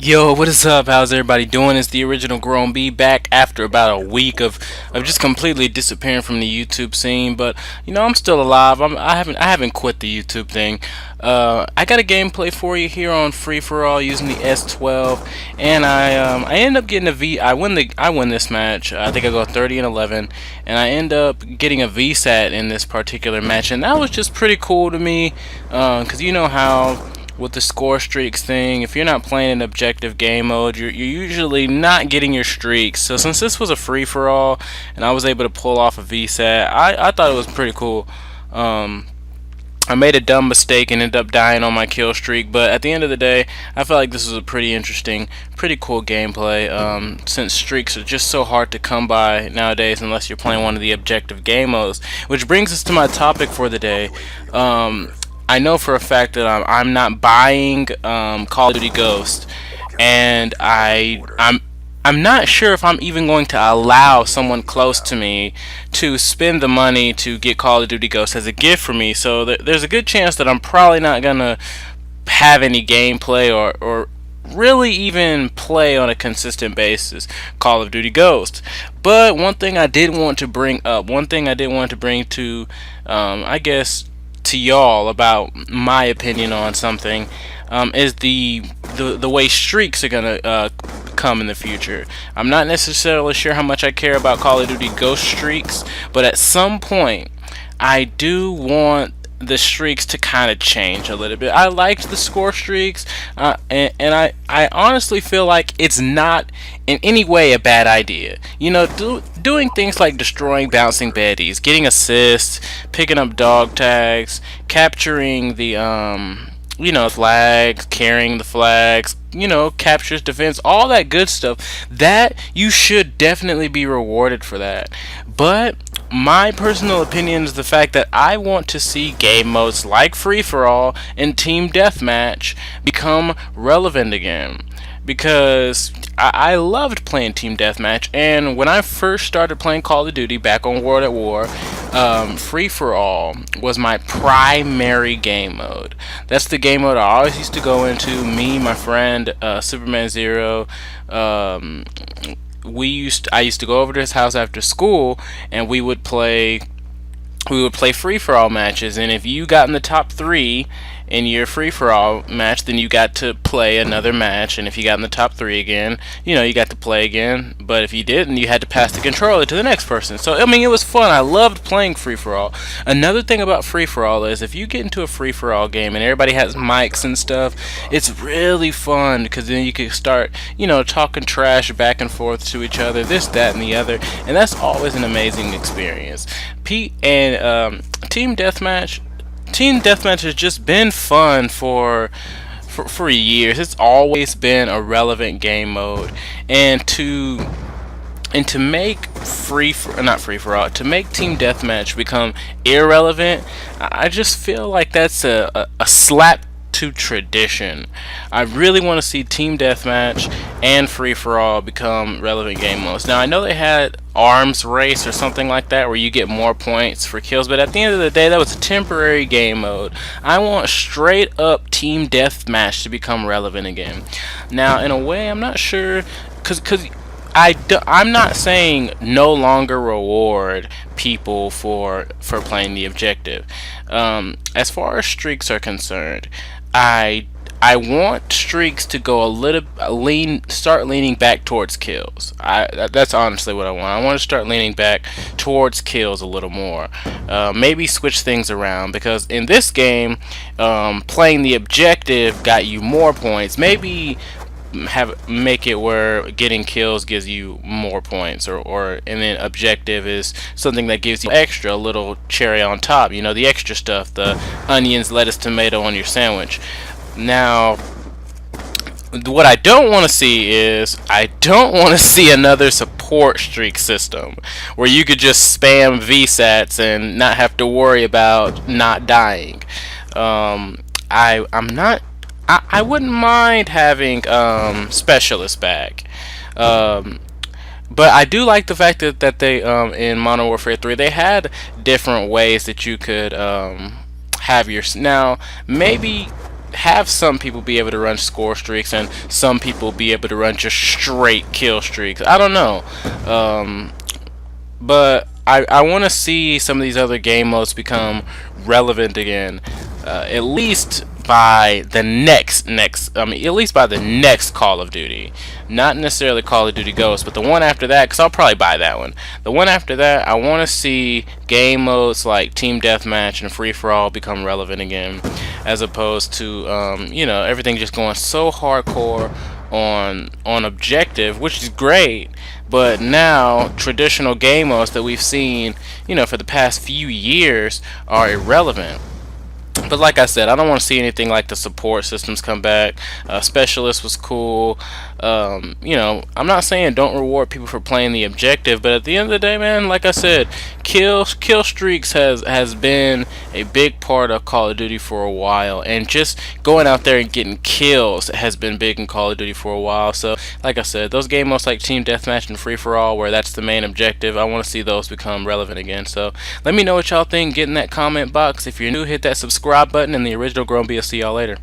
Yo, what is up? How's everybody doing? It's the original Grown B back after about a week of just completely disappearing from the YouTube scene. But I'm still alive. I haven't quit the YouTube thing. I got a gameplay for you here on Free for All using the S12, and I end up getting a V. I win this match. I think I go 30-11, and I end up getting a VSAT in this particular match, and that was just pretty cool to me, because you know how with the Scorestreaks thing, if you're not playing an objective game mode, you're usually not getting your streaks. So since this was a free-for-all, and I was able to pull off a VSAT, I thought it was pretty cool. I made a dumb mistake and ended up dying on my kill streak, but at the end of the day, I felt like this was a pretty interesting, pretty cool gameplay, since streaks are just so hard to come by nowadays unless you're playing one of the objective game modes. Which brings us to my topic for the day. I know for a fact that I'm not buying Call of Duty Ghost, and I'm not sure if I'm even going to allow someone close to me to spend the money to get Call of Duty Ghost as a gift for me. So there's a good chance that I'm probably not gonna have any gameplay or really even play on a consistent basis Call of Duty Ghost. But one thing I did want to bring up, one thing I did want to bring to, I guess, to y'all about my opinion on something, is the way streaks are gonna come in the future. I'm not necessarily sure how much I care about Call of Duty Ghost streaks, but at some point I do want the streaks to kind of change a little bit. I liked the score streaks, and I honestly feel like it's not in any way a bad idea. Doing things like destroying bouncing baddies, getting assists, picking up dog tags, capturing the flags, carrying the flags, captures, defense, all that good stuff. That you should definitely be rewarded for that. But my personal opinion is the fact that I want to see game modes like Free for All and Team Deathmatch become relevant again. Because I loved playing Team Deathmatch, and when I first started playing Call of Duty back on World at War, Free for All was my primary game mode. That's the game mode I always used to go into. Me, my friend, Superman Zero. I used to go over to his house after school, and we would play free for all matches, and if you got in the top 3 in your free for all match, then you got to play another match, and if you got in the top 3 again, you got to play again. But if you didn't, you had to pass the controller to the next person. So I mean, it was fun. I loved playing free for all. Another thing about free for all is if you get into a free for all game and everybody has mics and stuff, it's really fun, because then you can start talking trash back and forth to each other, this, that, and the other, and that's always an amazing experience. Team Deathmatch has just been fun for years. It's always been a relevant game mode, and to make to make Team Deathmatch become irrelevant, I just feel like that's a slap to tradition. I really want to see Team Deathmatch and Free for All become relevant game modes. Now I know they had Arms Race or something like that where you get more points for kills, but at the end of the day that was a temporary game mode. I want straight up Team Deathmatch to become relevant again. Now in a way I'm not sure, because I'm not saying no longer reward people for playing the objective. As far as streaks are concerned, I want streaks to go start leaning back towards kills. That's honestly what I want. I want to start leaning back towards kills a little more. Maybe switch things around, because in this game, playing the objective got you more points. Maybe make it where getting kills gives you more points, and then objective is something that gives you a little cherry on top, the extra stuff, the onions, lettuce, tomato on your sandwich. Now what I don't want to see is another support streak system where you could just spam VSATs and not have to worry about not dying. I wouldn't mind having specialists back, but I do like the fact that they in Modern Warfare 3 they had different ways that you could have your. Now maybe have some people be able to run score streaks and some people be able to run just straight kill streaks. I don't know. But I want to see some of these other game modes become relevant again, at least by the next at least by the next Call of Duty. Not necessarily Call of Duty Ghosts, but the one after that, because I'll probably buy that one. The one after that, I want to see game modes like Team Deathmatch and Free For All become relevant again, as opposed to everything just going so hardcore on objective, which is great, but now traditional game modes that we've seen, for the past few years are irrelevant. But like I said, I don't want to see anything like the support systems come back. Specialist was cool. I'm not saying don't reward people for playing the objective, but at the end of the day, man, like I said, kill streaks has been a big part of Call of Duty for a while, and just going out there and getting kills has been big in Call of Duty for a while. So, like I said, those game modes like Team Deathmatch and Free For All, where that's the main objective, I want to see those become relevant again. So, let me know what y'all think. Get in that comment box. If you're new, hit that subscribe button, and the original Grown B. I'll see y'all later.